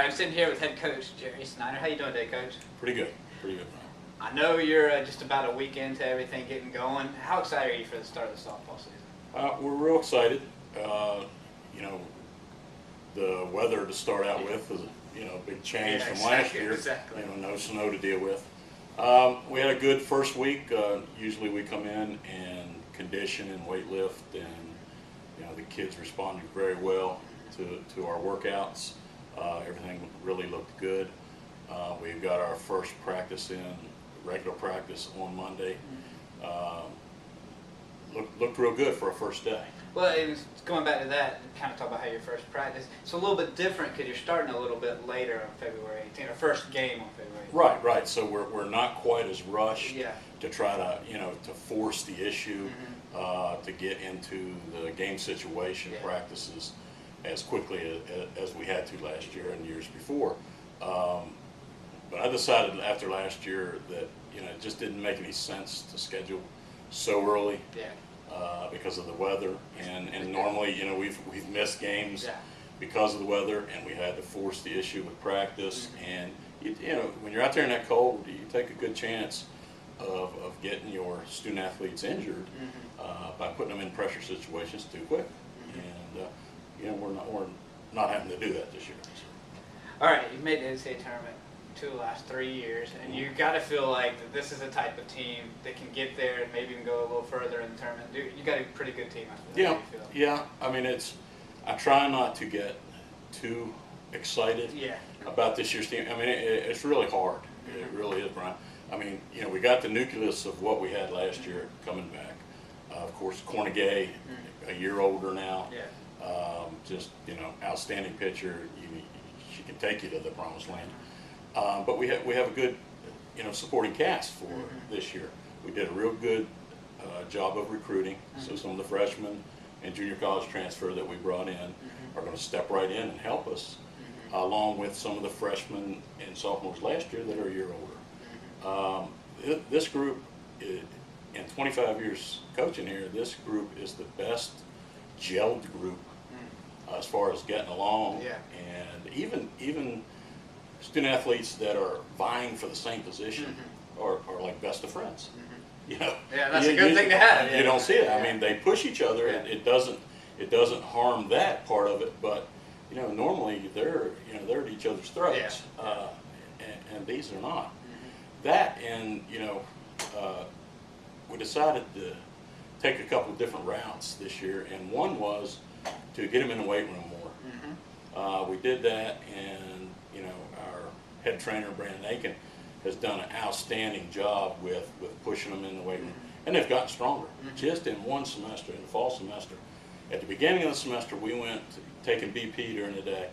I'm sitting here with head coach Jerry Snyder. How you doing today, Coach? Pretty good. Pretty good. I know you're just about a week into everything getting going. How excited are you for the start of the softball season? We're real excited. You know, the weather to start out with is a big change from last year. Exactly. You know, no snow to deal with. We had a good first week. Usually we come in and condition and weight lift, and the kids responded very well to our workouts. Everything really looked good. We've got our first practice in, regular practice on Monday. Looked real good for a first day. Well, and going back to that, kind of talk about how your first practice. It's a little bit different because you're starting a little bit later on February 18th, or first game on February 18th. Right. So we're not quite as rushed Yeah. to try to to force the issue to get into the game situation practices as quickly as we had to last year and years before. But I decided after last year that it just didn't make any sense to schedule so early. Yeah. Because of the weather, and normally we've missed games Yeah. because of the weather, and we had to force the issue with practice. And when you're out there in that cold, you take a good chance of getting your student athletes injured by putting them in pressure situations too quick. And we're not having to do that this year. All right, you've made the NCAA tournament the last 3 years, and you got to feel like that this is a type of team that can get there and maybe even go a little further in the tournament. You got a pretty good team. I feel. Yeah. I mean, I try not to get too excited about this year's team. I mean, it's really hard. It really is, Brian. I mean, we got the nucleus of what we had last year coming back. Of course, Cornegay, a year older now. Yeah. Just outstanding pitcher. She can take you to the promised land. But we have a good, supporting cast for this year. We did a real good job of recruiting. So some of the freshmen and junior college transfer that we brought in are going to step right in and help us, along with some of the freshmen and sophomores last year that are a year older. This group, in 25 years coaching here, this group is the best gelled group as far as getting along, and even student athletes that are vying for the same position are like best of friends. Yeah, that's a good thing to have. You don't see it. I mean, they push each other. It doesn't harm that part of it, but normally they're at each other's throats, and these are not. That, and we decided to take a couple different routes this year, and one was to get them in the weight room more. We did that, and our head trainer Brandon Aiken has done an outstanding job with pushing them in the weight room, and they've gotten stronger. Just in one semester, in the fall semester, at the beginning of the semester, we went to taking BP during the day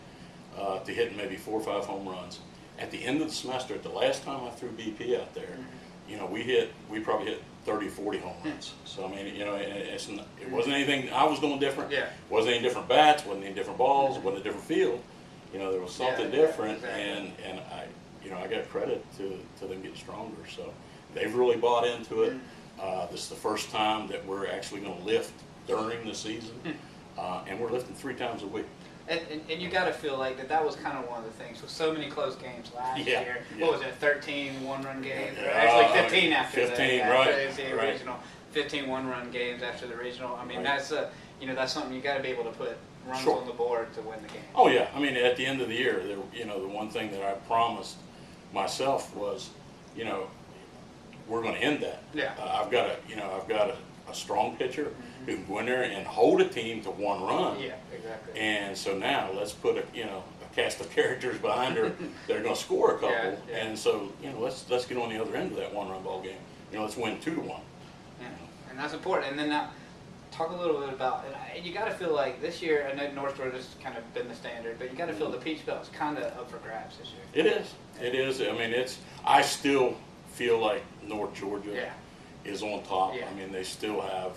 to hitting maybe 4 or 5 home runs. At the end of the semester, at the last time I threw BP out there, we probably hit 30, 40 home runs. So I mean, it wasn't anything I was doing different. Yeah. It wasn't any different bats, wasn't any different balls, wasn't a different field. There was something different, exactly. and I got credit to them getting stronger. So they've really bought into it. This is the first time that we're actually going to lift during the season, and we're lifting 3 times a week. And you got to feel like that was kind of one of the things with so many close games last year. Yeah. What was it, 13 one-run games? Actually 15 after 15, the right. regional. 15 one-run games after the regional. I mean, that's that's something you got to be able to put runs on the board to win the game. Oh yeah, I mean at the end of the year, the one thing that I promised myself was, we're going to end that. Yeah. I've got a strong pitcher who can go in there and hold a team to 1 run. Yeah, exactly. And so now let's put a cast of characters behind her that are going to score a couple. Yeah. And so let's get on the other end of that 1-run ball game. Let's win 2-1. Yeah, and that's important. And then now, talk a little bit about, and you got to feel like this year, I know North Georgia's kind of been the standard, but you got to feel the Peach Belt's kind of up for grabs this year. It is. I mean, I still feel like North Georgia is on top. Yeah. I mean, they still have,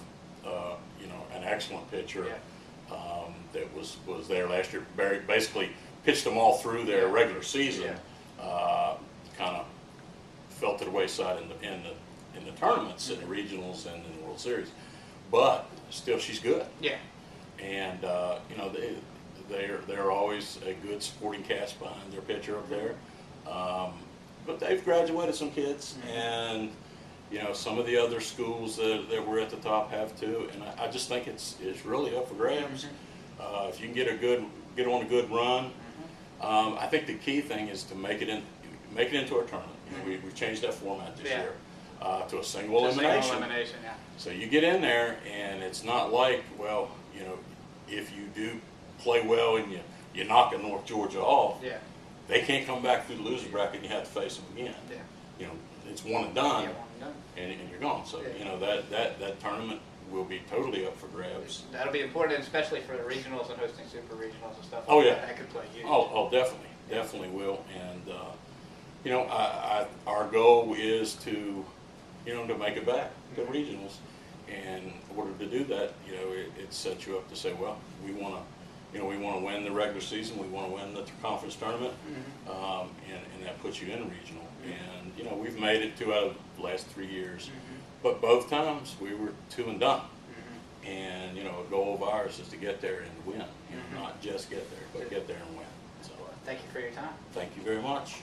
an excellent pitcher that was there last year. Basically pitched them all through their regular season. Kind of fell to the wayside in the tournaments, in the regionals, and in the World Series. But still, she's good. Yeah. And they're always a good supporting cast behind their pitcher up there. But they've graduated some kids, and you know, some of the other schools that were at the top have too. And I just think it's really up for grabs. If you can get on a good run, I think the key thing is to make it into a tournament. You know, we changed that format this year to a single elimination. Yeah. So you get in there, and it's not like, well, you know, if you do play well and you knock a North Georgia off, they can't come back through the loser bracket and you have to face them again. Yeah. You know, it's one and done, Yeah, one and done. and you're gone. So, you know, that tournament will be totally up for grabs. That'll be important, especially for the regionals and hosting super regionals and stuff. Oh, like yeah. That could play huge. Oh, definitely will. And, you know, our goal is to, you know, to make it back to regionals. And in order to do that, you know, it sets you up to say, well, we want to win the regular season, we want to win the conference tournament, and that puts you in regional. And, you know, we've made it 2 out of the last 3 years, but both times we were 2 and done. And, you know, a goal of ours is to get there and win, you know, not just get there, but get there and win. So, Thank you for your time. thank you very much.